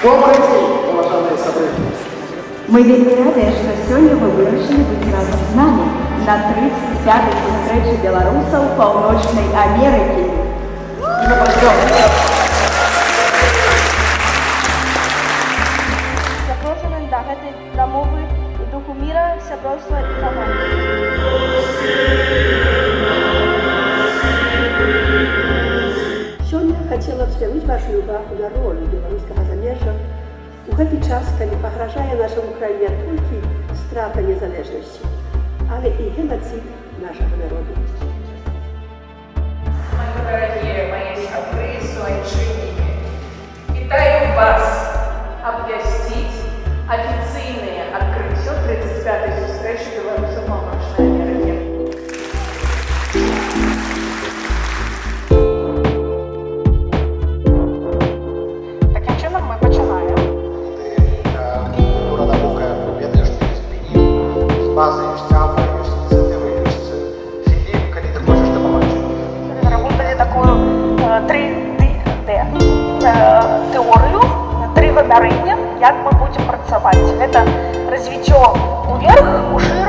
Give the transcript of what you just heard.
Добрый день, уважаемые собрания. Мы вельмі рады, што сёння вы вырашылі быць разам з намі на 35-й сустрэчы беларусаў Паўночнай Амерыкі. Запрошаны да гэтай прамовы у духу міра, сяброўства і павагі. Сёння хацела б звярнуць вашу ўвагу на ролю беларускага замежжа у гэты час, калі пагражае нашаму краіне толькі страта незалежнасці, але і геноцид нашага народу. Мои дорогие мои сябры и суайчынники, вітаю вас абвясціць афіцыйнае адкрыццё 35-й сустрэчы беларусаў Паўночнай Амерыкі. Таким чином ми починаємо. Культура наука, ведаеш, што ёсць пенім, з базы ёсць цяпа, ёсць ініцыятывы, ёсць філіп, калі ты хочаш дапамагчы. Разработали такую 3D теорию, 3 вымярэння, як мы будем працаваць. Гэта развіццё уверх, ушыр